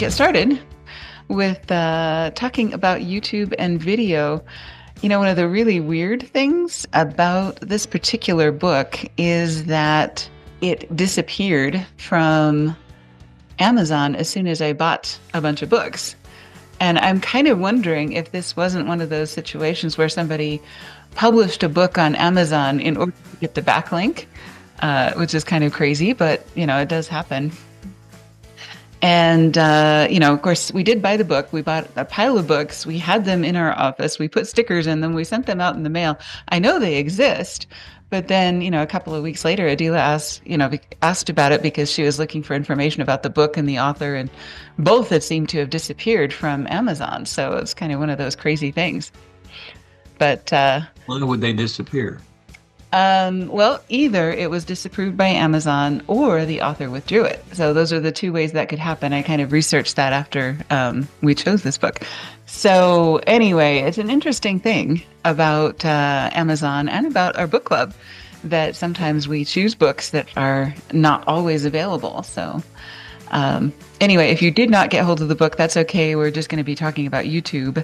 get started with talking about YouTube and video. One of the really weird things about this particular book is that it disappeared from Amazon as soon as I bought a bunch of books. And I'm kind of wondering if this wasn't one of those situations where somebody published a book on Amazon in order to get the backlink, which is kind of crazy, but it does happen. And, of course, we did buy the book. We bought a pile of books. We had them in our office. We put stickers in them. We sent them out in the mail. I know they exist. But then, a couple of weeks later, Adila asked about it because she was looking for information about the book and the author. And both had seemed to have disappeared from Amazon. So it's kind of one of those crazy things. But when would they disappear? Well, either it was disapproved by Amazon or the author withdrew it. So those are the two ways that could happen. I kind of researched that after we chose this book. So anyway, it's an interesting thing about Amazon and about our book club that sometimes we choose books that are not always available. So anyway, if you did not get hold of the book, that's okay. We're just going to be talking about YouTube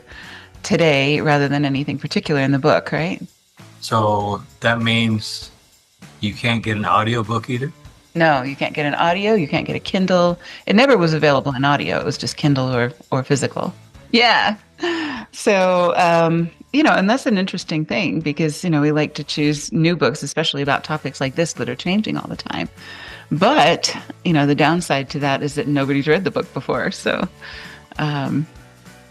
today rather than anything particular in the book, right? So that means you can't get an audiobook either? No, you can't get an audio. You can't get a Kindle. It never was available in audio. It was just Kindle or physical. Yeah. So, and that's an interesting thing because, we like to choose new books, especially about topics like this that are changing all the time. But, the downside to that is that nobody's read the book before. So,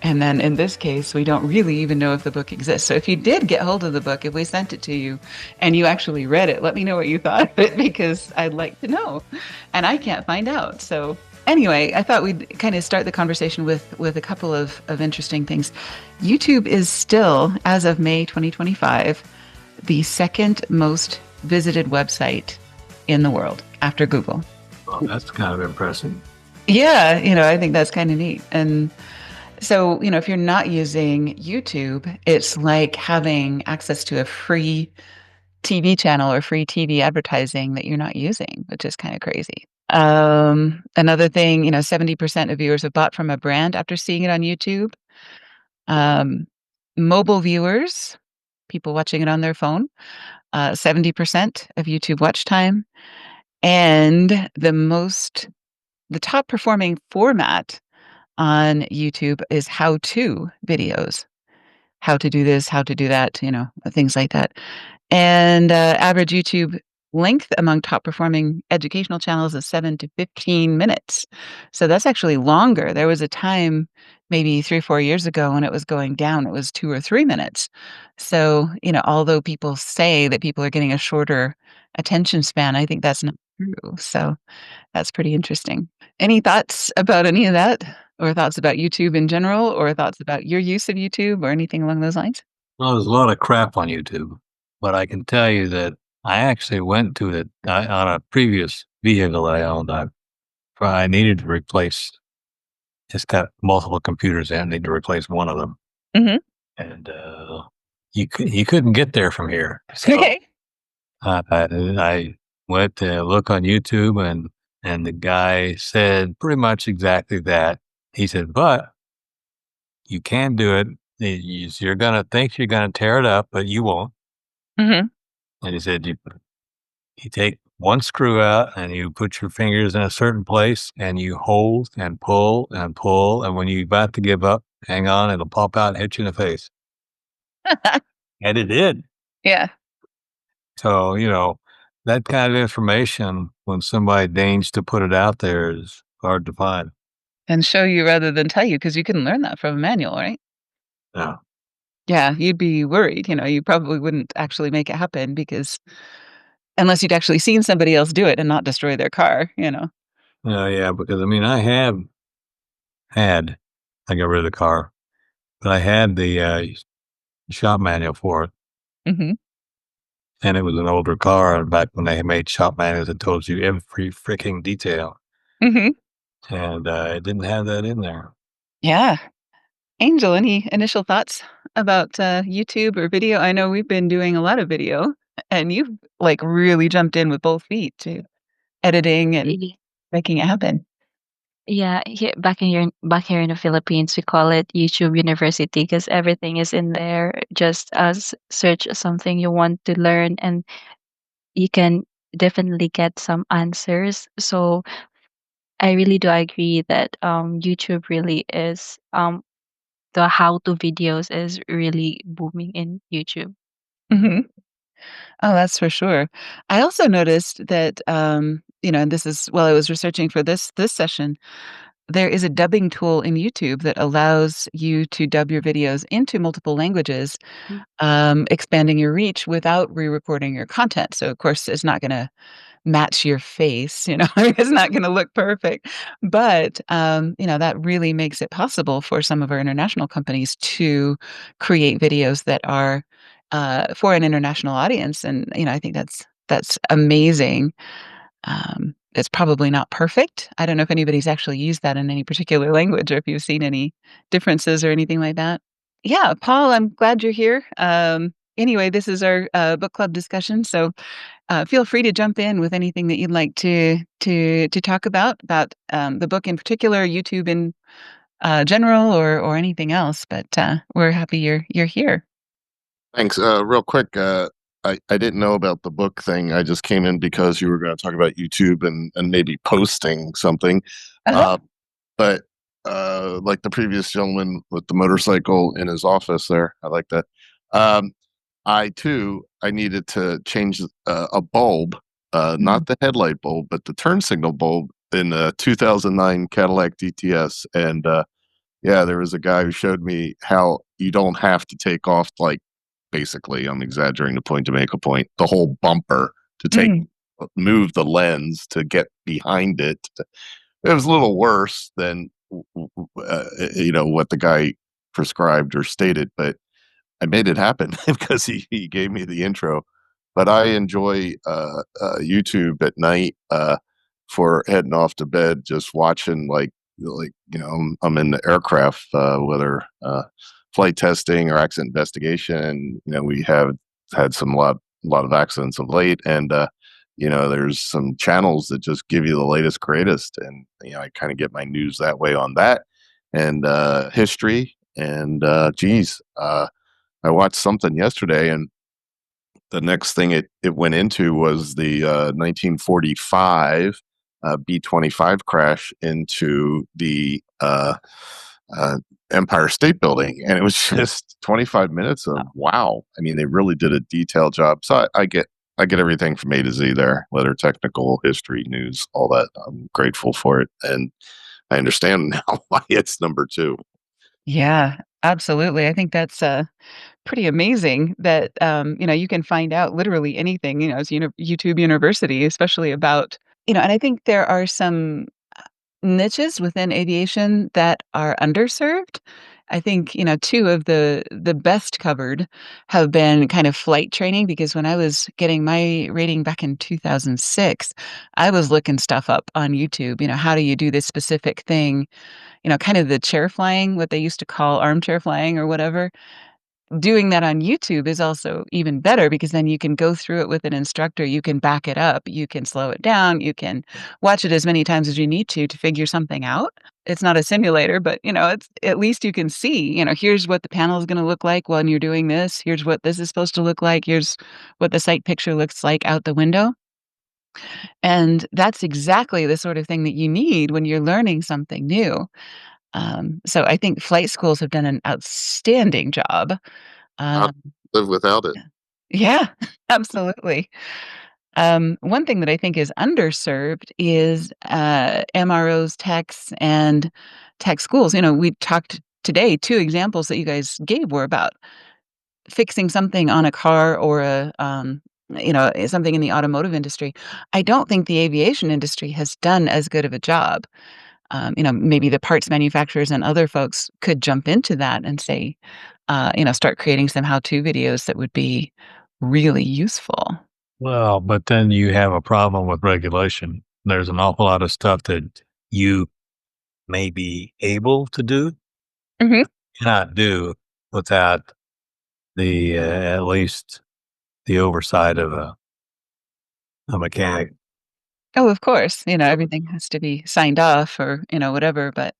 and then in this case, we don't really even know if the book exists. So if you did get hold of the book, if we sent it to you and you actually read it, let me know what you thought of it because I'd like to know. And I can't find out. So anyway, I thought we'd kind of start the conversation with a couple of interesting things. YouTube is still, as of May 2025, the second most visited website in the world after Google. Well, that's kind of impressive. Yeah, I think that's kind of neat. And so, if you're not using YouTube, it's like having access to a free TV channel or free TV advertising that you're not using, which is kind of crazy. Another thing, 70% of viewers have bought from a brand after seeing it on YouTube. Mobile viewers, people watching it on their phone, 70% of YouTube watch time. And the top performing format on YouTube is how-to videos, how to do this, how to do that, things like that. And average YouTube length among top performing educational channels is 7 to 15 minutes. So that's actually longer. There was a time maybe 3 or 4 years ago when it was going down, it was 2 or 3 minutes. So, although people say that people are getting a shorter attention span, I think that's not true. So that's pretty interesting. Any thoughts about any of that? Or thoughts about YouTube in general, or thoughts about your use of YouTube or anything along those lines? Well, there's a lot of crap on YouTube, but I can tell you that I actually went to it on a previous vehicle that I owned. I needed to replace, just got multiple computers in, I need to replace one of them. Mm-hmm. And you couldn't get there from here. So, Okay. I went to look on YouTube and the guy said pretty much exactly that. He said, but you can do it. You're going to think you're going to tear it up, but you won't. Mm-hmm. And he said, you take one screw out and you put your fingers in a certain place and you hold and pull and pull. And when you're about to give up, hang on, it'll pop out and hit you in the face. And it did. Yeah. So, that kind of information, when somebody deigns to put it out there, is hard to find. And show you rather than tell you, because you can learn that from a manual, right? Yeah. Yeah, you'd be worried. You probably wouldn't actually make it happen because unless you'd actually seen somebody else do it and not destroy their car. Yeah, because I got rid of the car, but I had the shop manual for it. Mm-hmm. And it was an older car. And back when they made shop manuals, it told you every freaking detail. Mm-hmm. And it didn't have that in there. Yeah. Angel, any initial thoughts about YouTube or video? I know we've been doing a lot of video, and you've really jumped in with both feet to editing and making it happen. Yeah, back here in the Philippines, we call it YouTube University because everything is in there. Just as search something you want to learn, and you can definitely get some answers. So I really do agree that YouTube really is the how to videos is really booming in YouTube. Hmm. Oh, that's for sure. I also noticed that, and this is while I was researching for this session, there is a dubbing tool in YouTube that allows you to dub your videos into multiple languages, Mm. expanding your reach without re-recording your content. So, of course, it's not going to match your face, it's not going to look perfect. But, that really makes it possible for some of our international companies to create videos that are for an international audience. And, I think that's amazing. It's probably not perfect. I don't know if anybody's actually used that in any particular language or if you've seen any differences or anything like that. Yeah, Paul, I'm glad you're here. Anyway, this is our book club discussion, so feel free to jump in with anything that you'd like to talk about the book in particular, YouTube in general, or anything else. But we're happy you're here. Thanks. Real quick, I didn't know about the book thing. I just came in because you were going to talk about YouTube and maybe posting something. Uh-huh. Uh, but like the previous gentleman with the motorcycle in his office there, I like that. Um, I needed to change a bulb, Mm. not the headlight bulb, but the turn signal bulb in a 2009 Cadillac DTS. And yeah, there was a guy who showed me how you don't have to take off, like, basically, I'm exaggerating the point to make a point, the whole bumper to Mm. move the lens to get behind it. It was a little worse than what the guy prescribed or stated, but I made it happen because he gave me the intro. But I enjoy YouTube at night for heading off to bed, just watching I'm in the aircraft, whether flight testing or accident investigation. We have had a lot of accidents of late, and there's some channels that just give you the latest greatest, and I kind of get my news that way on that, and history, and geez. I watched something yesterday, and the next thing it went into was the 1945 B-25 crash into the Empire State Building, and it was just 25 minutes of wow. I mean, they really did a detailed job. So I get everything from A to Z there, whether technical, history, news, all that. I'm grateful for it, and I understand now why it's number two. Yeah, absolutely. I think that's pretty amazing that you can find out literally anything. It's YouTube University, especially about and I think there are some niches within aviation that are underserved. I think, two of the best covered have been kind of flight training, because when I was getting my rating back in 2006, I was looking stuff up on YouTube. How do you do this specific thing? Kind of the chair flying, what they used to call armchair flying or whatever. Doing that on YouTube is also even better, because then you can go through it with an instructor, you can back it up, you can slow it down, you can watch it as many times as you need to figure something out. It's not a simulator, but, it's at least you can see, here's what the panel is gonna look like when you're doing this, here's what this is supposed to look like, here's what the sight picture looks like out the window, and that's exactly the sort of thing that you need when you're learning something new. So I think flight schools have done an outstanding job. Not Um live without it. Yeah, absolutely. One thing that I think is underserved is MROs, techs, and tech schools. We talked today, two examples that you guys gave were about fixing something on a car or something in the automotive industry. I don't think the aviation industry has done as good of a job. Maybe the parts manufacturers and other folks could jump into that and say, start creating some how-to videos that would be really useful. Well, but then you have a problem with regulation. There's an awful lot of stuff that you may be able to do, Mhm. cannot do without at least the oversight of a mechanic. Oh, of course, everything has to be signed off or, whatever, but,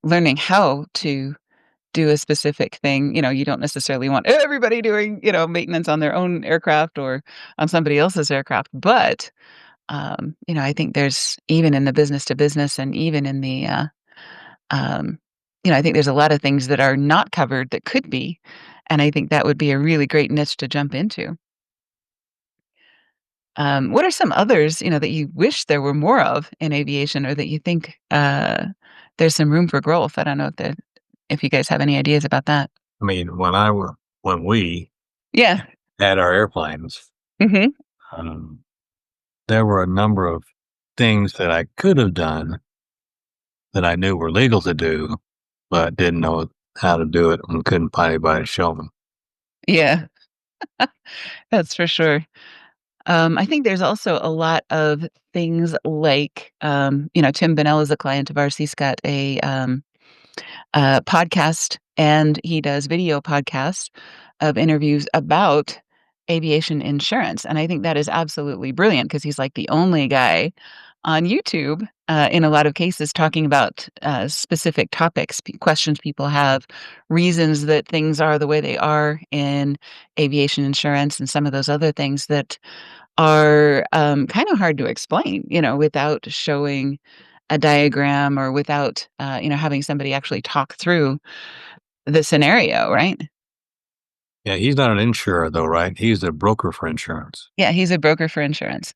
learning how to do a specific thing, you don't necessarily want everybody doing, maintenance on their own aircraft or on somebody else's aircraft, but, I think there's even in the business to business and even in the, um, I think there's a lot of things that are not covered that could be, and I think that would be a really great niche to jump into. What are some others, that you wish there were more of in aviation or that you think, there's some room for growth? I don't know if you guys have any ideas about that. I mean, when we Yeah. had our airplanes, Mhm. um, there were a number of things that I could have done that I knew were legal to do, but didn't know how to do it and couldn't find anybody to show me. Yeah, that's for sure. I think there's also a lot of things like, Tim Bennell is a client of ours. He's got a podcast, and he does video podcasts of interviews about aviation insurance, and I think that is absolutely brilliant because he's, like, the only guy on YouTube, in a lot of cases talking about, specific topics, questions people have, reasons that things are the way they are in aviation insurance, and some of those other things that are, kinda hard to explain, without showing a diagram or without, having somebody actually talk through the scenario, right? Yeah, he's not an insurer though, right? He's a broker for insurance. Yeah, he's a broker for insurance.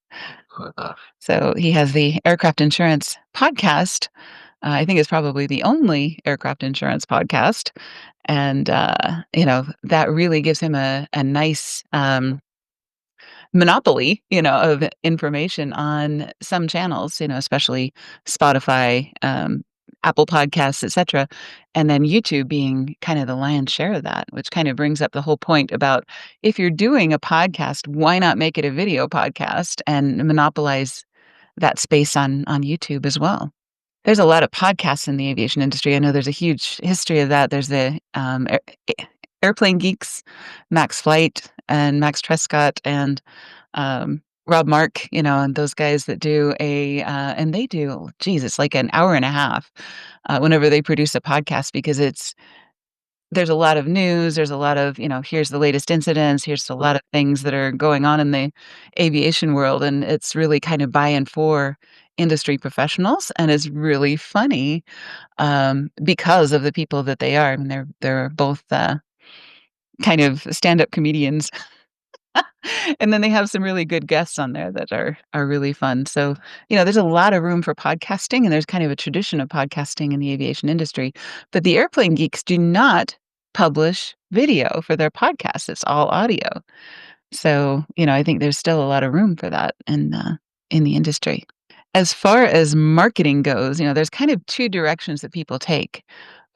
Uh, So he has the aircraft insurance podcast. I think it's probably the only aircraft insurance podcast, and, that really gives him a nice, monopoly, of information on some channels, especially Spotify, Apple Podcasts, etcetera, and then YouTube being kind of the lion's share of that, which kind of brings up the whole point about if you're doing a podcast, why not make it a video podcast and monopolize that space on YouTube as well? There's a lot of podcasts in the aviation industry. I know there's a huge history of that. There's the, Airplane Geeks, Max Flight, and Max Trescott, and, Rob Mark, and those guys that do and they do, geez, it's like an hour and a half, whenever they produce a podcast because there's a lot of news, there's a lot of, here's the latest incidents, here's a lot of things that are going on in the aviation world, and it's really kind of by and for industry professionals, and it's really funny, because of the people that they are. I mean, they're both, kind of stand-up comedians, and then they have some really good guests on there that are really fun. So, there's a lot of room for podcasting, and there's kind of a tradition of podcasting in the aviation industry, but the airplane geeks do not publish video for their podcasts, it's all audio. So, I think there's still a lot of room for that in the industry. As far as marketing goes, there's kind of 2 directions that people take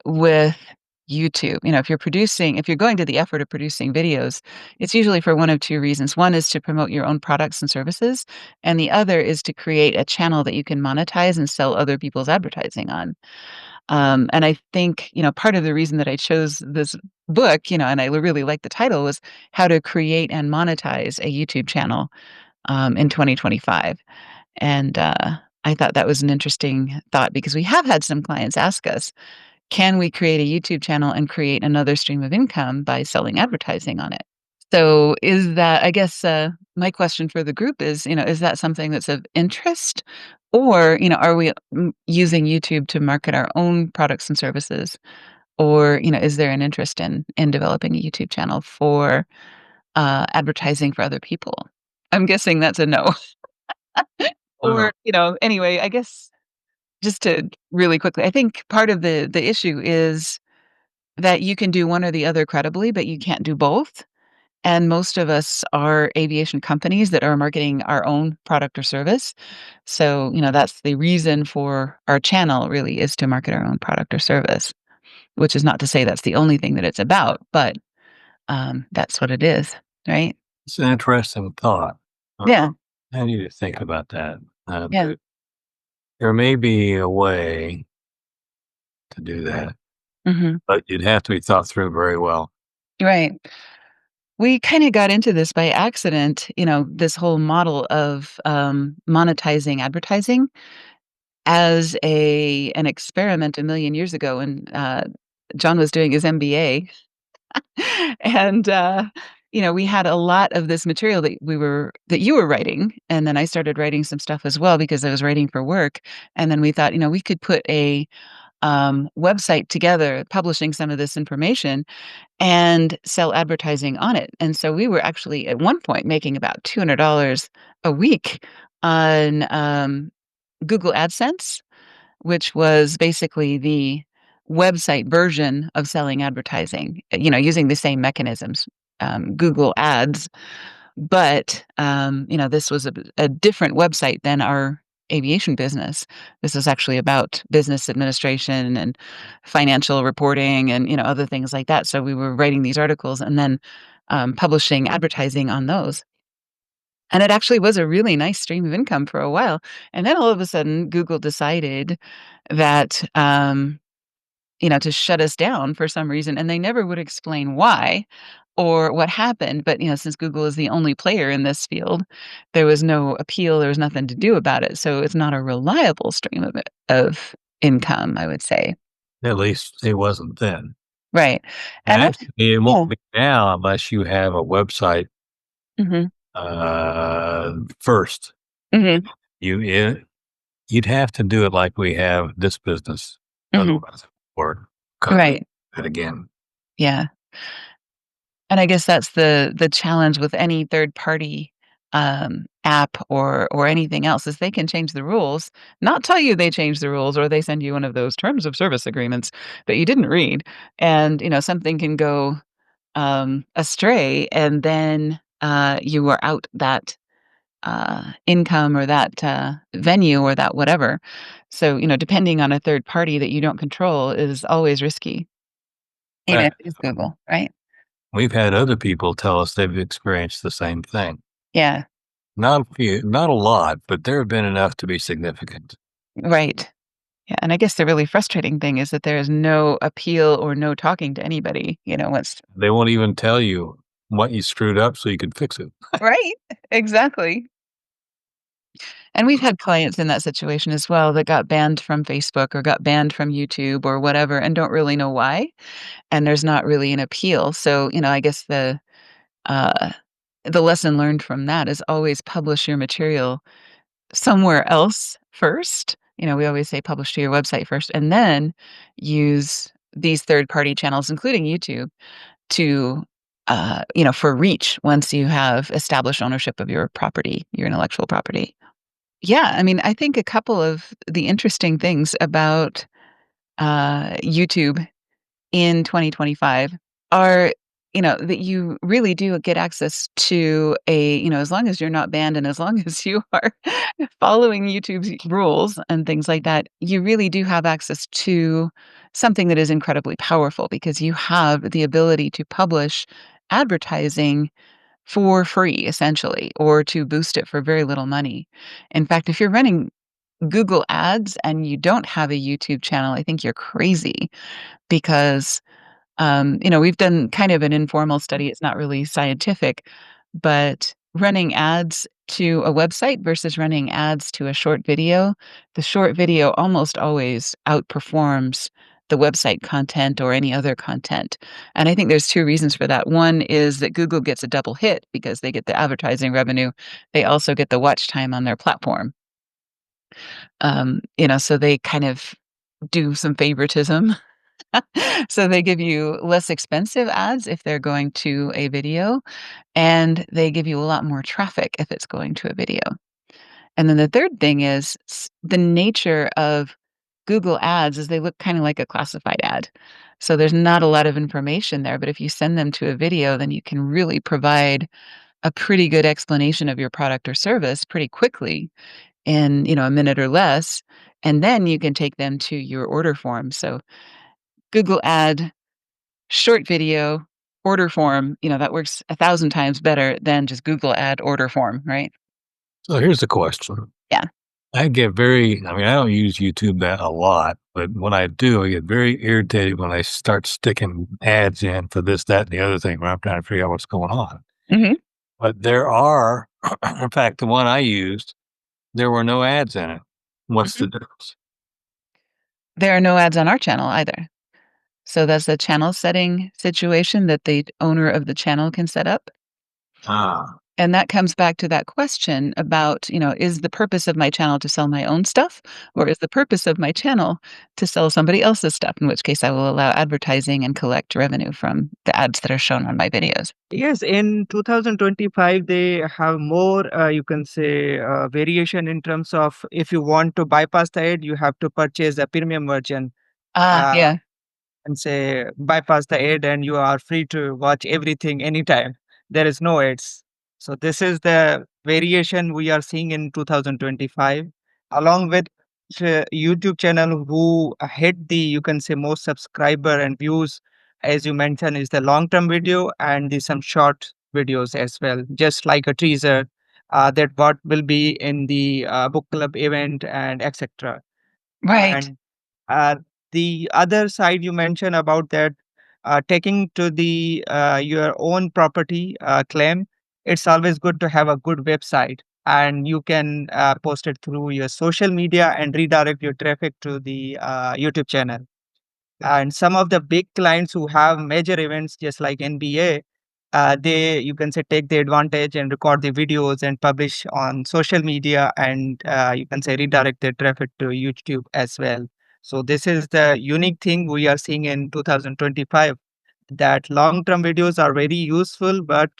with YouTube. If you're going to the effort of producing videos, it's usually for one of 2 reasons. One is to promote your own products and services, and the other is to create a channel that you can monetize and sell other people's advertising on. And I think, part of the reason that I chose this book, and I really like the title, was How to Create and Monetize a YouTube Channel, in 2025. And, I thought that was an interesting thought because we have had some clients ask us, "Can we create a YouTube channel and create another stream of income by selling advertising on it?" So, is that I guess, my question for the group is, is that something that's of interest? Or, are we, using YouTube to market our own products and services? Or, is there an interest in developing a YouTube channel for, advertising for other people? I'm guessing that's a no. well, Or, anyway, I guess just to really quickly, I think part of the issue is that you can do one or the other credibly, but you can't do both. And most of us are aviation companies that are marketing our own product or service. So, that's the reason for our channel really is to market our own product or service, which is not to say that's the only thing that it's about, but that's what it is, right? it's an interesting thought. Yeah. I need to think about that. Yeah. There may be a way to do that, Hmm. but you'd have to be thought through very well. Right. We kind of got into this by accident, this whole model of monetizing advertising as an experiment a million years ago when John was doing his MBA. And we had a lot of this material that you were writing, and then I started writing some stuff as well because I was writing for work. And then we thought, we could put a website together, publishing some of this information and sell advertising on it. And so we were actually at one point making about $200 a week on Google AdSense, which was basically the website version of selling advertising, using the same mechanisms, Google Ads. But, this was a different website than our aviation business. This is actually about business administration and financial reporting and, other things like that. So we were writing these articles and then publishing advertising on those. And it actually was a really nice stream of income for a while. And then all of a sudden, Google decided that, to shut us down for some reason. And they never would explain why or what happened. But, since Google is the only player in this field, there was no appeal. There was nothing to do about it. So it's not a reliable stream of income, I would say. At least it wasn't then. Right. And And actually, it won't be now unless you have a website Mhm. first. Mhm. You'd have to do it like we have this business. Mhm. Otherwise, it won't work. Right. It again. Yeah. And I guess that's the challenge with any third party app or anything else is they can change the rules, not tell you they changed the rules, or they send you one of those terms of service agreements that you didn't read, and something can go astray, and then you are out that income or that venue or that whatever. So depending on a third party that you don't control is always risky. Even if it's Google, right? We've had other people tell us they've experienced the same thing. Yeah. Not a few, not a lot, but there have been enough to be significant. Right. Yeah, and I guess the really frustrating thing is that there is no appeal or no talking to anybody, once. They won't even tell you what you screwed up so you can fix it. Right, exactly. And we've had clients in that situation as well that got banned from Facebook or got banned from YouTube or whatever and don't really know why, and there's not really an appeal. So, I guess the lesson learned from that is always publish your material somewhere else first. We always say publish to your website first and then use these third-party channels, including YouTube, to, for reach once you have established ownership of your property, your intellectual property. Yeah, I mean, I think a couple of the interesting things about YouTube in 2025 are, that you really do get access to as long as you're not banned and as long as you are following YouTube's rules and things like that, you really do have access to something that is incredibly powerful because you have the ability to publish advertising for free, essentially, or to boost it for very little money. In fact, if you're running Google Ads and you don't have a YouTube channel, I think you're crazy because we've done kind of an informal study. It's not really scientific, but running ads to a website versus running ads to a short video, the short video almost always outperforms the website content or any other content. And I think there's two reasons for that. One is that Google gets a double hit because they get the advertising revenue. They also get the watch time on their platform. So they kind of do some favoritism. So they give you less expensive ads if they're going to a video, and they give you a lot more traffic if it's going to a video. And then the third thing is the nature of Google Ads is they look kind of like a classified ad. So there's not a lot of information there, but if you send them to a video, then you can really provide a pretty good explanation of your product or service pretty quickly in, a minute or less, and then you can take them to your order form. So Google Ad, short video, order form, that works 1,000 times better than just Google Ad order form, right? So here's the question. Yeah. I don't use YouTube that a lot, but when I do, I get very irritated when I start sticking ads in for this, that, and the other thing where I'm trying to figure out what's going on. Mhm. But there are, in fact, the one I used, there were no ads in it. What's the difference? There are no ads on our channel either. So that's a channel setting situation that the owner of the channel can set up. Ah, And that comes back to that question about, is the purpose of my channel to sell my own stuff, or is the purpose of my channel to sell somebody else's stuff? In which case, I will allow advertising and collect revenue from the ads that are shown on my videos. Yes, in 2025, they have more, you can say, variation in terms of if you want to bypass the ad, you have to purchase a premium version. Yeah. And say bypass the ad and you are free to watch everything anytime. There is no ads. So this is the variation we are seeing in 2025, along with YouTube channel who hit the, you can say, most subscriber and views, as you mentioned, is the long-term video and the some short videos as well, just like a teaser that what will be in the book club event and etc. Right. And uh, the other side you mentioned about that taking to the your own property claim, it's always good to have a good website and you can post it through your social media and redirect your traffic to the YouTube channel. And some of the big clients who have major events, just like NBA, they, you can say, take the advantage and record the videos and publish on social media, and you can say redirect their traffic to YouTube as well. So this is the unique thing we are seeing in 2025, that long-term videos are very useful, but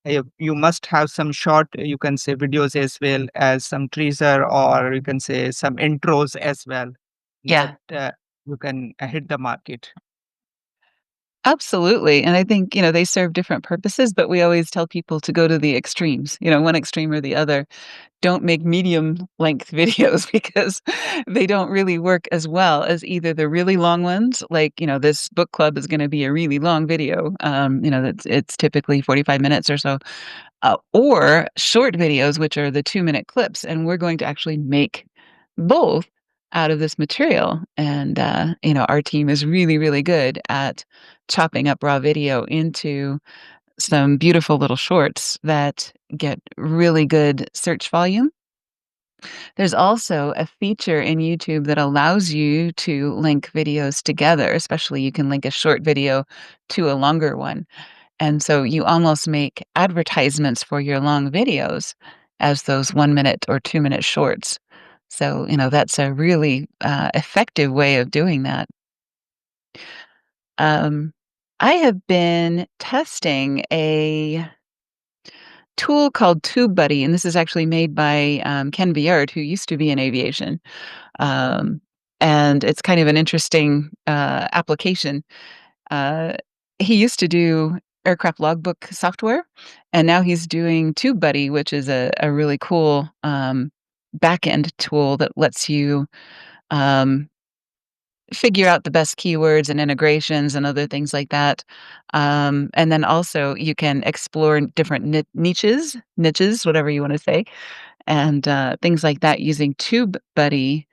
you must have some short, you can say, videos as well as some teaser, or you can say some intros as well. Yeah. That you can hit the market. Absolutely. And I think, they serve different purposes, but we always tell people to go to the extremes, one extreme or the other. Don't make medium length videos because they don't really work as well as either the really long ones, like, this book club is going to be a really long video. It's typically 45 minutes or so, or short videos, which are the 2-minute clips. And we're going to actually make both out of this material. And, our team is really, really good at chopping up raw video into some beautiful little shorts that get really good search volume. There's also a feature in YouTube that allows you to link videos together, especially you can link a short video to a longer one. And so you almost make advertisements for your long videos as those 1-minute or 2-minute shorts. So, that's a really effective way of doing that. Um, I have been testing a tool called TubeBuddy, and this is actually made by Ken Biard, who used to be in aviation. Um, and it's kind of an interesting application. Uh, he used to do aircraft logbook software, and now he's doing TubeBuddy, which is a really cool backend tool that lets you um, figure out the best keywords and integrations and other things like that. And then also you can explore different niches, whatever you want to say, and things like that using TubeBuddy.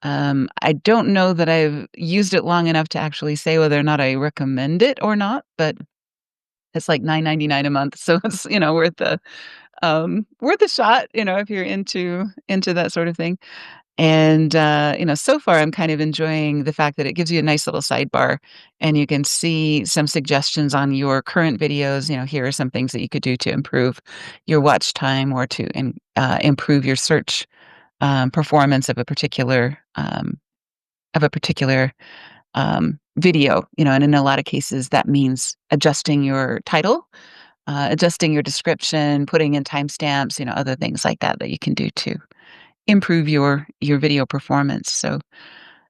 I don't know that I've used it long enough to actually say whether or not I recommend it or not, but it's like $9.99 a month, so it's worth a shot, if you're into that sort of thing. And, so far I'm kind of enjoying the fact that it gives you a nice little sidebar and you can see some suggestions on your current videos. Here are some things that you could do to improve your watch time or to improve your search performance of a particular video. And in a lot of cases that means adjusting your title, adjusting your description, putting in timestamps, other things like that that you can do to improve your video performance. So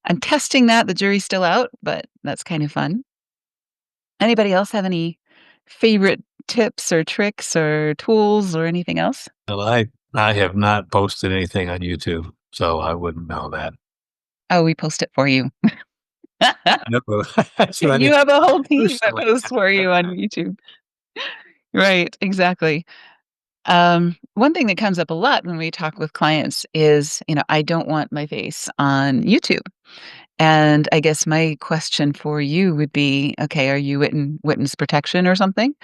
I'm testing that. The jury's still out, but that's kind of fun. Anybody else have any favorite tips or tricks or tools or anything else? well, I have not posted anything on YouTube, so I wouldn't know that. Oh, we post it for you. No, that's what I You mean. have a whole team that Personally. posts for you on YouTube. Right, exactly. One thing that comes up a lot when we talk with clients is, I don't want my face on YouTube. And I guess my question for you would be, okay, are you in witness protection or something?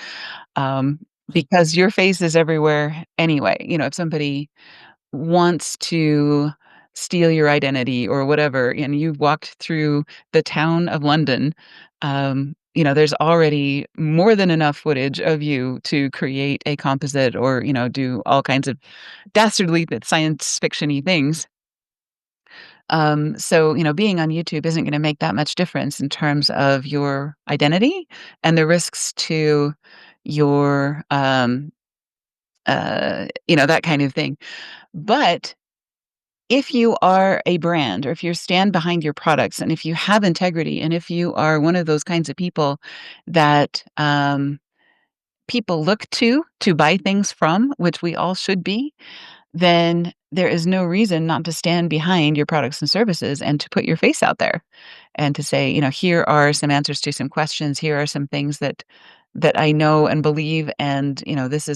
Um, because your face is everywhere anyway. If somebody wants to steal your identity or whatever, and you've walked through the town of London, there's already more than enough footage of you to create a composite or, do all kinds of dastardly but science fiction-y things. So, being on YouTube isn't going to make that much difference in terms of your identity and the risks to your, that kind of thing. But if you are a brand or if you stand behind your products and if you have integrity and if you are one of those kinds of people that people look to buy things from, which we all should be, then there is no reason not to stand behind your products and services and to put your face out there and to say, here are some answers to some questions. Here are some things that I know and believe, and um, this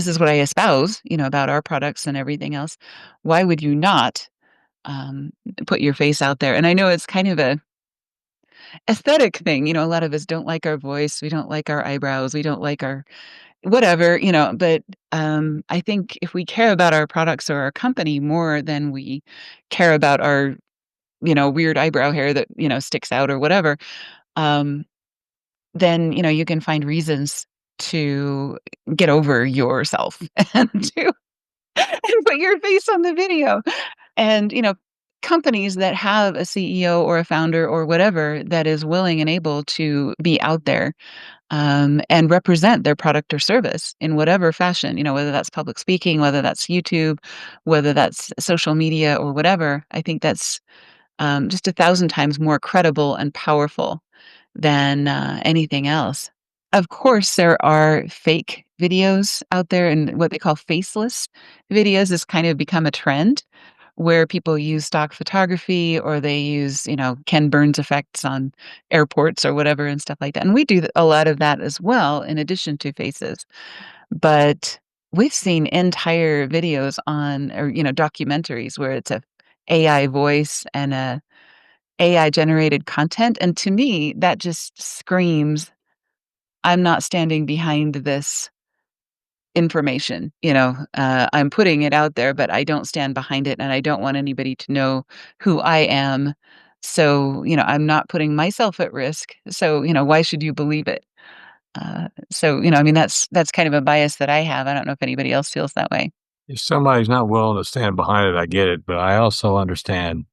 is what I espouse, about our products and everything else. Why would you not um, put your face out there? And I know it's kind of a aesthetic thing. A lot of us don't like our voice, we don't like our eyebrows, we don't like our whatever, but I think if we care about our products or our company more than we care about our, weird eyebrow hair that, sticks out or whatever, um, then, you can find reasons to get over yourself and to and put your face on the video. And, companies that have a CEO or a founder or whatever that is willing and able to be out there and represent their product or service in whatever fashion, whether that's public speaking, whether that's YouTube, whether that's social media or whatever. I think that's just 1,000 times more credible and powerful than anything else. Of course, there are fake videos out there, and what they call faceless videos has kind of become a trend where people use stock photography or they use, Ken Burns effects on airports or whatever and stuff like that. And we do a lot of that as well, in addition to faces. But we've seen entire videos on, or, documentaries where it's a AI voice and a AI generated content. And to me, that just screams, I'm not standing behind this information. I'm putting it out there, but I don't stand behind it and I don't want anybody to know who I am. So, I'm not putting myself at risk. So, why should you believe it? So, I mean, that's kind of a bias that I have. I don't know if anybody else feels that way. If somebody's not willing to stand behind it, I get it, but I also understand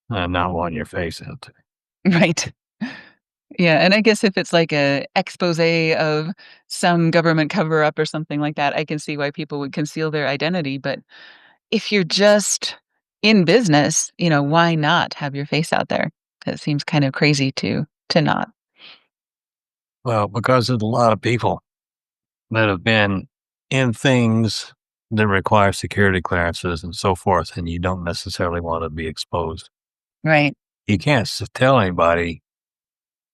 not wanting your face out there. Right. Yeah, and I guess if it's like a expose of some government cover up or something like that, I can see why people would conceal their identity. But if you're just in business, why not have your face out there? It seems kind of crazy to not. Well, because there's a lot of people that have been in things that require security clearances and so forth, and you don't necessarily want to be exposed. Right. You can't tell anybody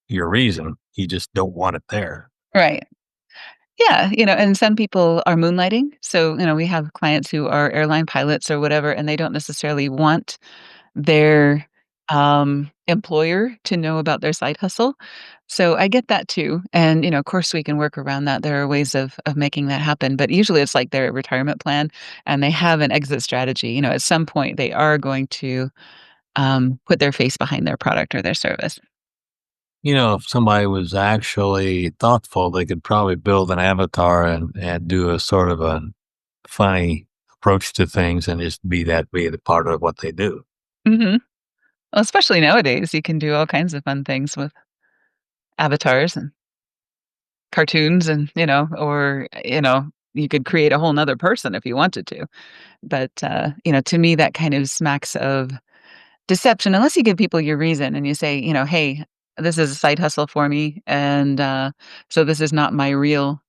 your reason. You just don't want it there. Right. Yeah, and some people are moonlighting. So, we have clients who are airline pilots or whatever, and they don't necessarily want their employer to know about their side hustle. So I get that too. And, of course we can work around that. There are ways of making that happen. But usually it's like their retirement plan and they have an exit strategy. At some point they are going to put their face behind their product or their service. If somebody was actually thoughtful, they could probably build an avatar and do a sort of a funny approach to things and just be the part of what they do. Hmm. Well, especially nowadays, you can do all kinds of fun things with avatars and cartoons and, or, you could create a whole nother person if you wanted to. But, to me, that kind of smacks of deception, unless you give people your reason and you say, hey, this is a side hustle for me. And so this is not my real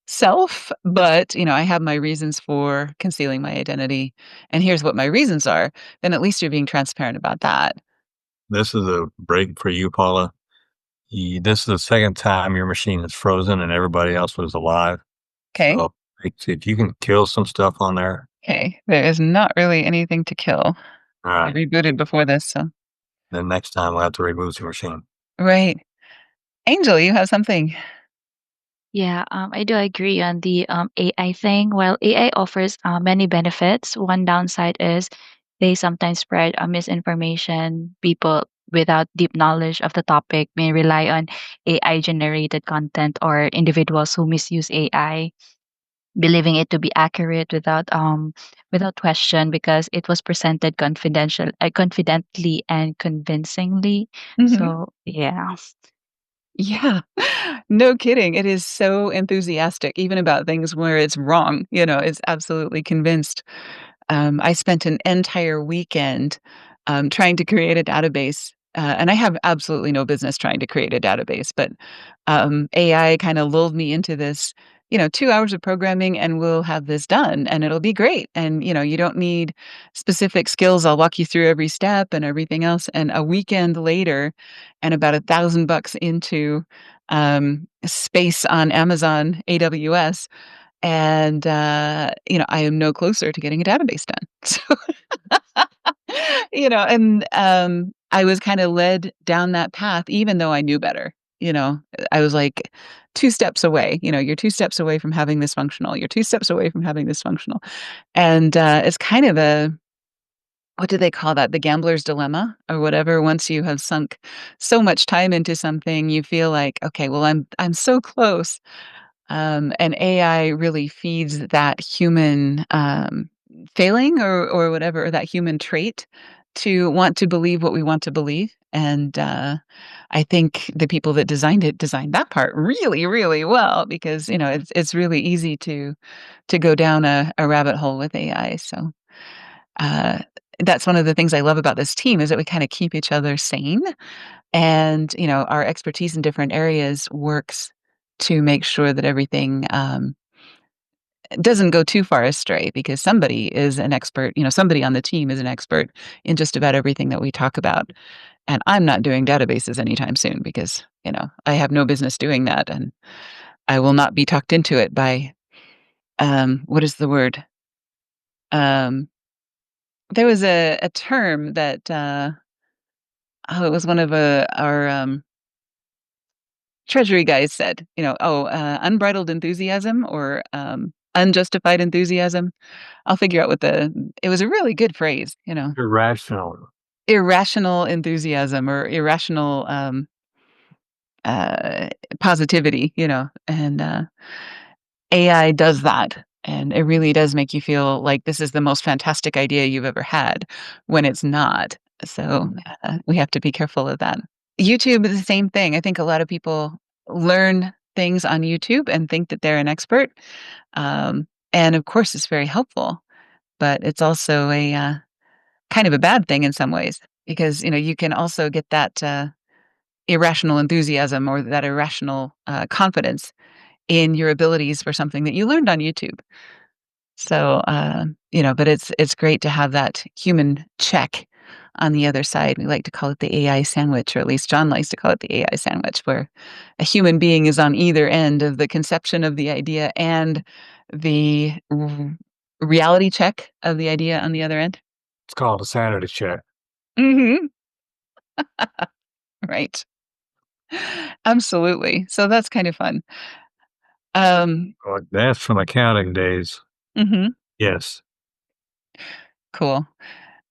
self, but, I have my reasons for concealing my identity. And here's what my reasons are. Then at least you're being transparent about that. This is a break for you, Paula. This is the second time your machine is frozen and everybody else was alive. Okay. So if you can kill some stuff on there, Okay. There is not really anything to kill. all I right, rebooted before this, so. then next time we'll have to reboot your machine. Right. Angel, you have something. Yeah, I do agree on the AI thing. While AI offers many benefits, one downside is they sometimes spread misinformation. People without deep knowledge of the topic may rely on AI generated content, or individuals who misuse AI, believing it to be accurate without question because it was presented confidently and convincingly. Mhm. So yeah. Yeah. No kidding. It is so enthusiastic, even about things where it's wrong. It's absolutely convinced. I spent an entire weekend trying to create a database. And I have absolutely no business trying to create a database, but AI kind of lulled me into this, 2 hours of programming and we'll have this done and it'll be great. And, you don't need specific skills. I'll walk you through every step and everything else. And a weekend later, and about $1,000 into space on Amazon AWS, and I am no closer to getting a database done. So and I was kind of led down that path, even though I knew better. I was like 2 steps away. You're 2 steps away from having this functional. You're 2 steps away from having this functional, and it's kind of a, what do they call that? The gambler's dilemma or whatever. Once you have sunk so much time into something, you feel like, okay, well, I'm so close. And AI really feeds that human failing or whatever, or that human trait to want to believe what we want to believe. And I think the people that designed that part really, really well, because it's really easy to go down a rabbit hole with AI. So uh, that's one of the things I love about this team, is that we kind of keep each other sane, and our expertise in different areas works to make sure that everything doesn't go too far astray, because somebody is an expert. Somebody on the team is an expert in just about everything that we talk about. And I'm not doing databases anytime soon, because I have no business doing that, and I will not be tucked into it by what is the word? Um, there was a term that it was one of our treasury guys said, unbridled enthusiasm, or unjustified enthusiasm. I'll figure out it was a really good phrase, Irrational. irrational enthusiasm, or irrational uh, positivity, and AI does that. And it really does make you feel like this is the most fantastic idea you've ever had, when it's not. So we have to be careful of that. YouTube is the same thing. I think a lot of people learn things on YouTube and think that they're an expert. And of course, it's very helpful, but it's also a kind of a bad thing in some ways, because you can also get that irrational enthusiasm, or that irrational confidence in your abilities for something that you learned on YouTube. So, but it's great to have that human check on the other side. We like to call it the AI sandwich, or at least John likes to call it the AI sandwich, where a human being is on either end of the conception of the idea and the reality check of the idea on the other end. It's called a sanity check. Hmm. Right. Absolutely. So that's kind of fun. That's from accounting days. Mhm. Yes. Cool.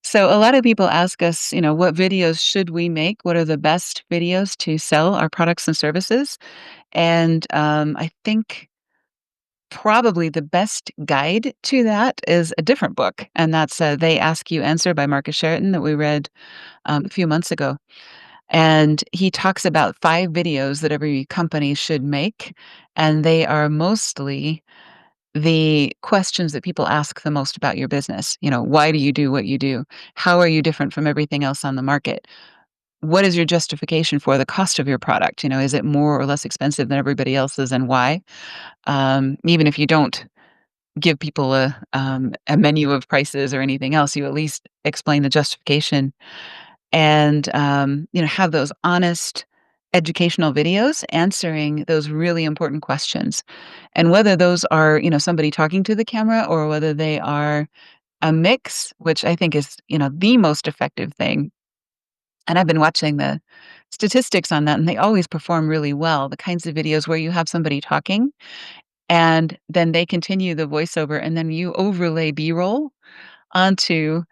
So a lot of people ask us, what videos should we make? What are the best videos to sell our products and services? And I think probably the best guide to that is a different book, and that's They Ask You Answer by Marcus Sheraton, that we read a few months ago. And he talks about 5 videos that every company should make, and they are mostly the questions that people ask the most about your business. Why do you do what you do? How are you different from everything else on the market? What is your justification for the cost of your product? Is it more or less expensive than everybody else's, and why? Even if you don't give people a menu of prices or anything else, you at least explain the justification, and have those honest educational videos answering those really important questions. And whether those are, somebody talking to the camera or whether they are a mix, which I think is, the most effective thing. And I've been watching the statistics on that, and they always perform really well. The kinds of videos where you have somebody talking and then they continue the voiceover and then you overlay B-roll onto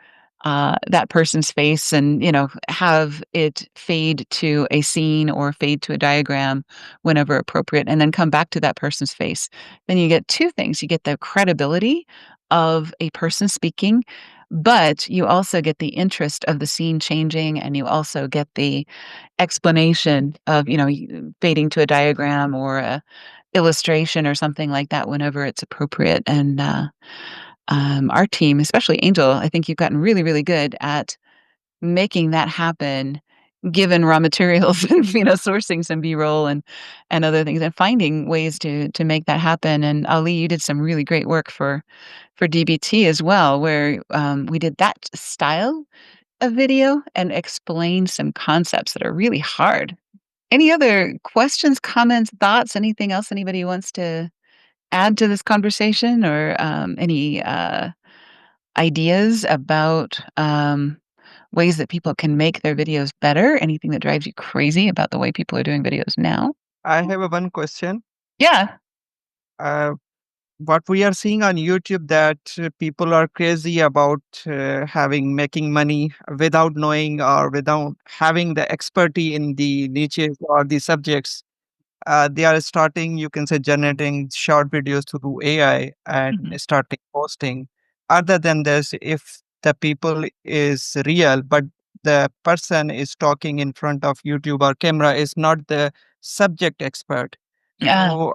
that person's face and, have it fade to a scene or fade to a diagram whenever appropriate, and then come back to that person's face. Then you get two things. You get the credibility of a person speaking, but you also get the interest of the scene changing, and you also get the explanation of, fading to a diagram or a illustration or something like that whenever it's appropriate. And our team, especially Angel, I think you've gotten really, really good at making that happen, given raw materials and sourcing some B-roll and other things, and finding ways to make that happen. And Ali, you did some really great work for DBT as well, where we did that style of video and explained some concepts that are really hard. Any other questions, comments, thoughts, anything else anybody wants to add to this conversation, or any ideas about ways that people can make their videos better? Anything that drives you crazy about the way people are doing videos now? I have one question. Yeah. Uh, what we are seeing on YouTube that people are crazy about making money without knowing or without having the expertise in the niches or the subjects. They are starting, you can say, generating short videos through AI and Mhm. starting posting. Other than this, if the people is real, but the person is talking in front of YouTube or camera is not the subject expert. Yeah. So,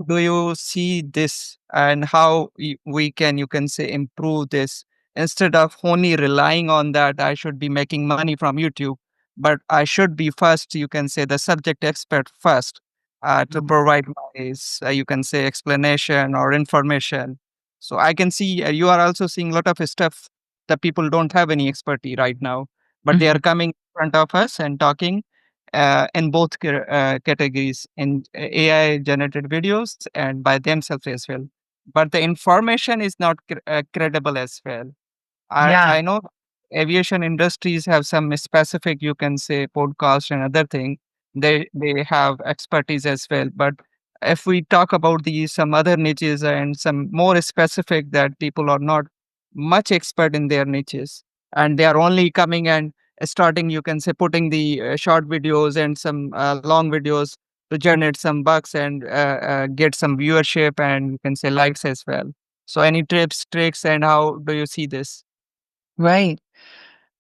do you see this and how we can, you can say, improve this instead of only relying on that? I should be making money from YouTube, but I should be first, you can say, the subject expert first to Mhm. provide my, you can say, explanation or information. So I can see you are also seeing a lot of stuff that people don't have any expertise right now, but they are Mhm. coming in front of us and talking in both categories in AI generated videos and by themselves as well. But the information is not credible as well. Yeah. I know aviation industries have some specific, you can say, podcast and other thing. They have expertise as well. But if we talk about these some other niches and some more specific that people are not much expert in their niches, and they are only coming and starting, you can say, putting the short videos and some long videos to generate some bucks and get some viewership and, you can say, likes as well. So any tips, tricks, and how do you see this? Right.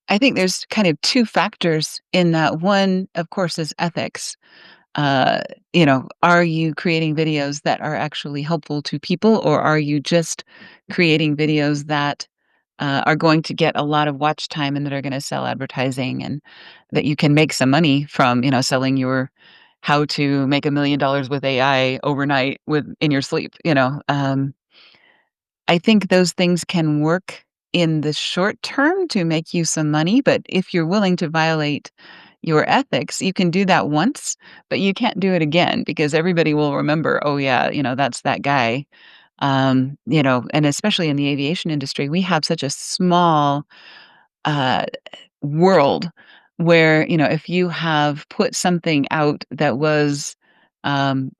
I think there's kind of two factors in that. One, of course, is ethics. Uh, are you creating videos that are actually helpful to people, or are you just creating videos that are going to get a lot of watch time and that are going to sell advertising and that you can make some money from, selling your how to make $1 million with AI overnight with in your sleep, I think those things can work in the short term to make you some money, but if you're willing to violate your ethics, you can do that once, but you can't do it again because everybody will remember, "Oh, yeah, that's that guy." And especially in the aviation industry, we have such a small, uh, world where, if you have put something out that was,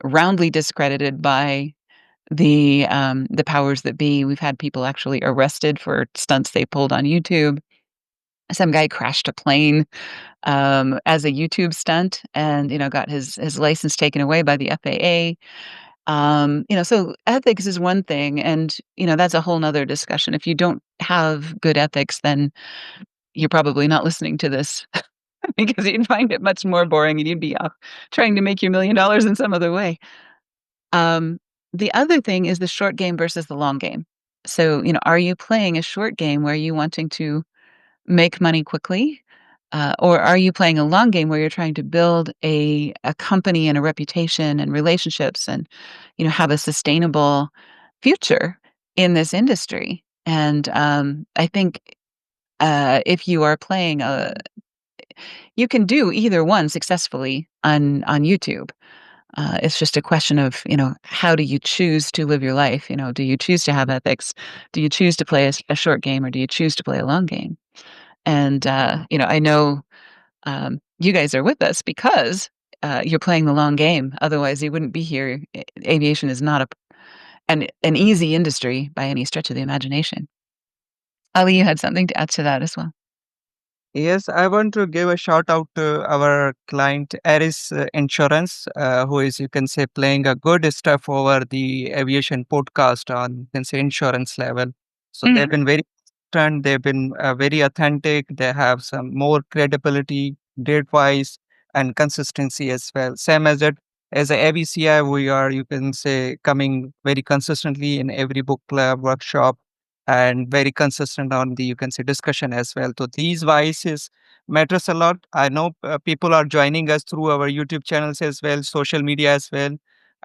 roundly discredited by the powers that be. We've had people actually arrested for stunts they pulled on YouTube. Some guy crashed a plane as a YouTube stunt, and got his license taken away by the FAA. So ethics is one thing, and that's a whole nother discussion. If you don't have good ethics, then you're probably not listening to this because you'd find it much more boring, and you'd be off trying to make your $1 million in some other way. Um, the other thing is the short game versus the long game. So, are you playing a short game where you wanting to make money quickly? Or are you playing a long game where you're trying to build a company and a reputation and relationships and, have a sustainable future in this industry? And I think if you are playing you can do either one successfully on YouTube. It's just a question of, how do you choose to live your life? Do you choose to have ethics? Do you choose to play a short game, or do you choose to play a long game? And, I know you guys are with us because you're playing the long game. Otherwise, you wouldn't be here. Aviation is not an easy industry by any stretch of the imagination. Ali, you had something to add to that as well. Yes, I want to give a shout out to our client Aeris Insurance, who is, you can say, playing a good stuff over the aviation podcast on, you can say, insurance level. So they've been very consistent, they've been very authentic, they have some more credibility, date wise, and consistency as well. Same as a ABCI, we are, you can say, coming very consistently in every book club workshop and very consistent on the, you can say, discussion as well. So these vices matters a lot. I know people are joining us through our YouTube channels as well, social media as well,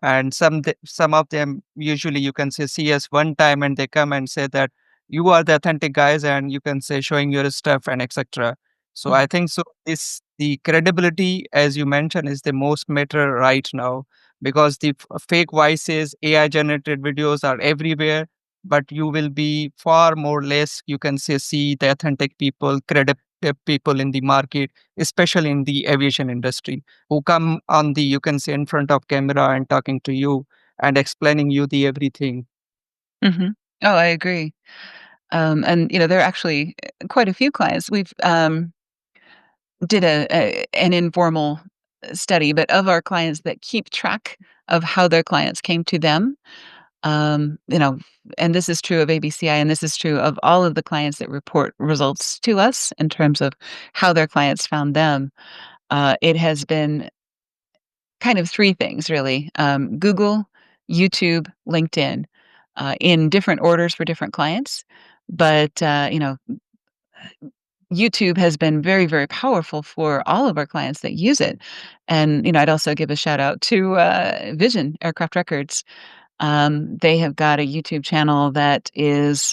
and some of them usually, you can say, see us one time and they come and say that you are the authentic guys, and you can say showing your stuff and etc. So I think so this the credibility, as you mentioned, is the most matter right now, because the fake voices, AI generated videos are everywhere, but you will be far more less, you can say, see the authentic people, credible people in the market, especially in the aviation industry, who come on the, you can say, in front of camera and talking to you and explaining you the everything. Hmm. Oh, I agree. And there are actually quite a few clients. We've did an informal study, but of our clients that keep track of how their clients came to them, um, you know, and this is true of ABCI, and this is true of all of the clients that report results to us in terms of how their clients found them. It has been kind of three things, really: Google, YouTube, LinkedIn, in different orders for different clients. But YouTube has been very, very powerful for all of our clients that use it. And I'd also give a shout out to Vision Aircraft Records. They have got a YouTube channel that is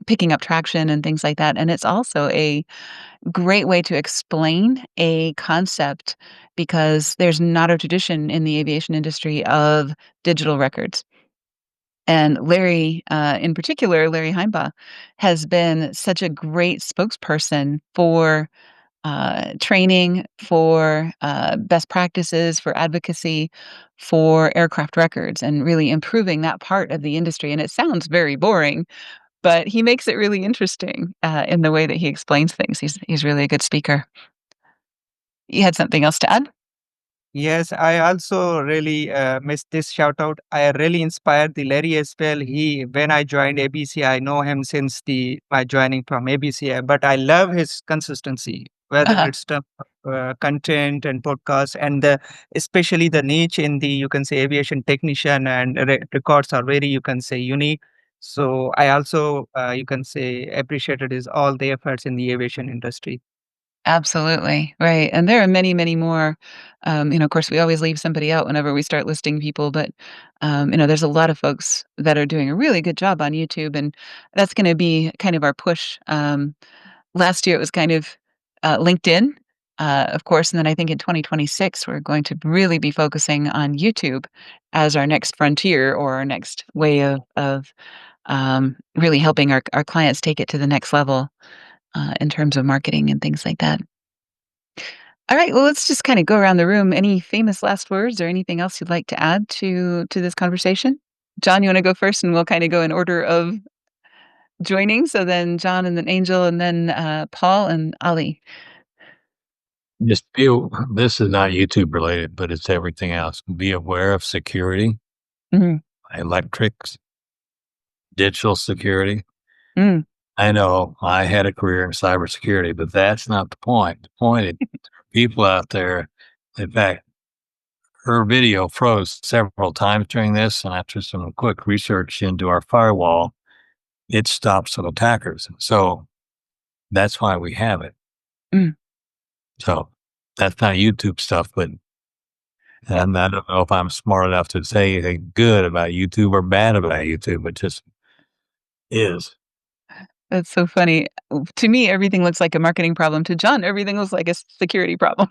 picking up traction and things like that. And it's also a great way to explain a concept, because there's not a tradition in the aviation industry of digital records. And Larry, in particular, Larry Heimbaugh, has been such a great spokesperson for training, for best practices, for advocacy, for aircraft records, and really improving that part of the industry. And it sounds very boring, but he makes it really interesting in the way that he explains things. He's really a good speaker. You had something else to add? Yes, I also really missed this shout out. I really inspired the Larry as well. When I joined ABC, I know him since my joining from ABC, but I love his consistency, whether Uh-huh. it's stuff, content and podcast, and especially the niche in the, you can say, aviation technician and records are very, you can say, unique. So I also, you can say, appreciated his all the efforts in the aviation industry. Absolutely, right, and there are many, many more. Of course, we always leave somebody out whenever we start listing people, but, there's a lot of folks that are doing a really good job on YouTube, and that's gonna be kind of our push. Last year, it was kind of, LinkedIn, of course, and then I think in 2026, we're going to really be focusing on YouTube as our next frontier, or our next way of really helping our clients take it to the next level, in terms of marketing and things like that. All right, well, let's just kind of go around the room. Any famous last words or anything else you'd like to add to this conversation? John, you want to go first, and we'll kind of go in order of joining. So then John, and then Angel, and then Paul and Ali. Just feel this is not YouTube related, but it's everything else. Be aware of security, Mhm. electrics, digital security. Mm. I know I had a career in cybersecurity, but that's not the point. The point is people out there. In fact, her video froze several times during this, and after some quick research into our firewall, it stops some attackers. So that's why we have it. Mm. So that's not YouTube stuff, but and I don't know if I'm smart enough to say anything good about YouTube or bad about YouTube. It just is. That's so funny. To me, everything looks like a marketing problem. To John, everything looks like a security problem,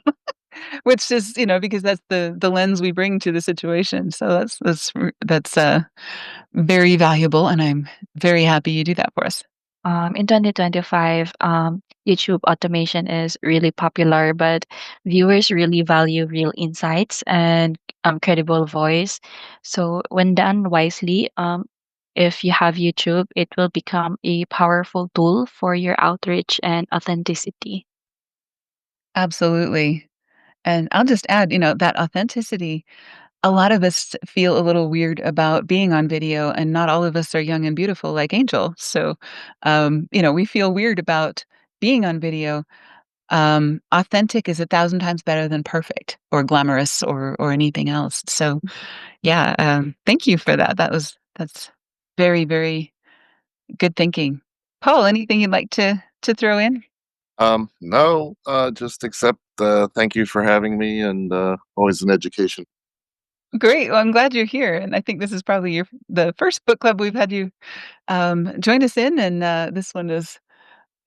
which is, because that's the lens we bring to the situation. So that's very valuable, and I'm very happy you do that for us. In 2025, YouTube automation is really popular, but viewers really value real insights and credible voice. So, when done wisely, if you have YouTube, it will become a powerful tool for your outreach and authenticity. Absolutely. And I'll just add, that authenticity, a lot of us feel a little weird about being on video, and not all of us are young and beautiful like Angel. So, we feel weird about being on video. Authentic is 1,000 times better than perfect or glamorous or anything else. So, yeah, thank you for that. That's very, very good thinking. Paul, anything you'd like to throw in? No, just accept. Thank you for having me, and always an education. Great. Well, I'm glad you're here, and I think this is probably the first book club we've had you join us in, and this one is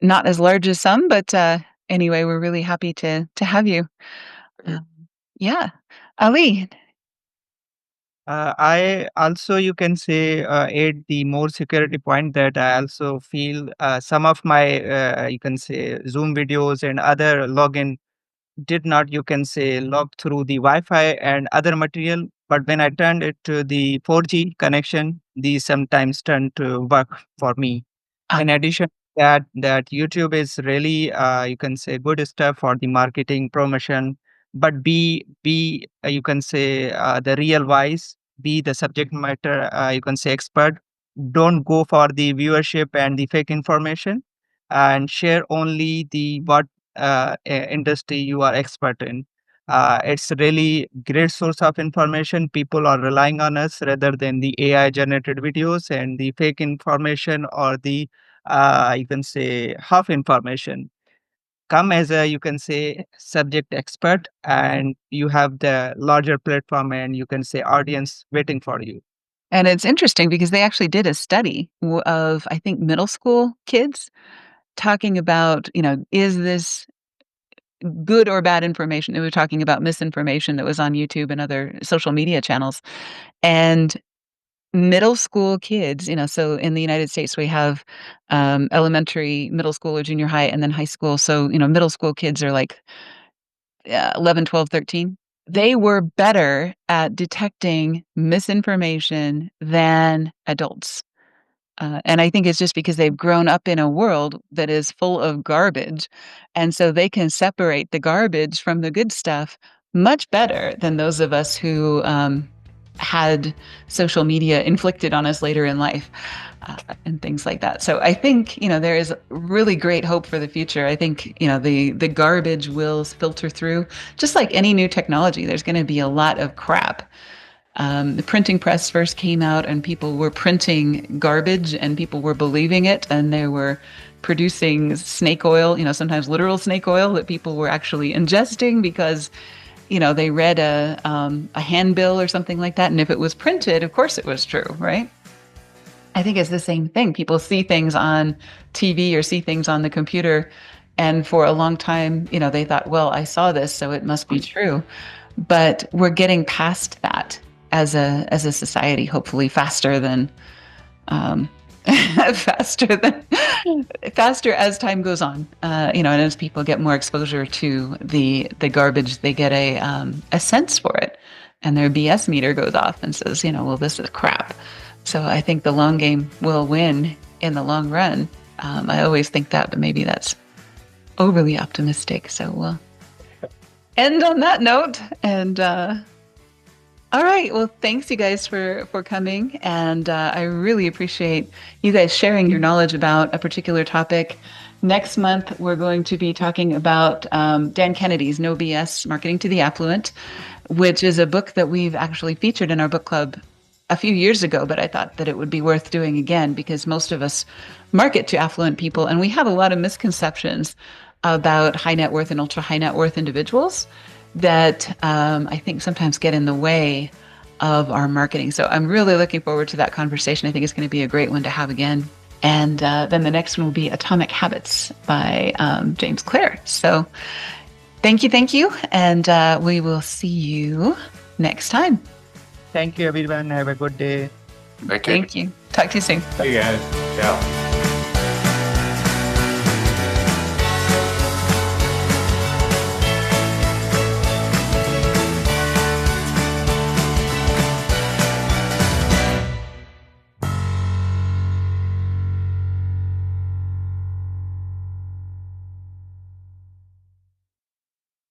not as large as some, but anyway, we're really happy to have you. Um, yeah, Ali. I also, you can say, add the more security point that I also feel some of my, you can say, Zoom videos and other login did not, you can say, log through the Wi-Fi and other material. But when I turned it to the 4G connection, these sometimes turned to work for me. In addition to that YouTube is really, you can say, good stuff for the marketing promotion. But be you can say the real wise, be the subject matter, you can say expert. Don't go for the viewership and the fake information, and share only the what industry you are expert in. It's really great source of information. People are relying on us rather than the AI generated videos and the fake information or the you can say half information. Come as a, you can say, subject expert, and you have the larger platform and, you can say, audience waiting for you. And it's interesting because they actually did a study of, I think, middle school kids talking about, is this good or bad information? They were talking about misinformation that was on YouTube and other social media channels. And middle school kids, so in the United States, we have elementary, middle school or junior high, and then high school. So, middle school kids are like 11, 12, 13. They were better at detecting misinformation than adults. And I think it's just because they've grown up in a world that is full of garbage. And so they can separate the garbage from the good stuff much better than those of us who had social media inflicted on us later in life and things like that. So I think, there is really great hope for the future. I think, the garbage will filter through, just like any new technology. There's going to be a lot of crap. The printing press first came out and people were printing garbage and people were believing it, and they were producing snake oil, sometimes literal snake oil that people were actually ingesting because, they read a handbill or something like that. And if it was printed, of course it was true, right? I think it's the same thing. People see things on TV or see things on the computer. And for a long time, they thought, well, I saw this, so it must be true. But we're getting past that as a society, hopefully faster than faster as time goes on. And as people get more exposure to the garbage, they get a sense for it, and their BS meter goes off and says, well, this is crap. So I think the long game will win in the long run. I always think that, but maybe that's overly optimistic. So we'll end on that note. And all right. Well, thanks you guys for coming. And I really appreciate you guys sharing your knowledge about a particular topic. Next month, we're going to be talking about Dan Kennedy's No BS Marketing to the Affluent, which is a book that we've actually featured in our book club a few years ago, but I thought that it would be worth doing again because most of us market to affluent people, and we have a lot of misconceptions about high net worth and ultra high net worth individuals that I think sometimes get in the way of our marketing. So I'm really looking forward to that conversation. I think it's going to be a great one to have again. And then the next one will be Atomic Habits by James Clear. So thank you. And we will see you next time. Thank you, everyone. Have a good day. Thank you. Thank you. Talk to you soon. Hey guys. Ciao.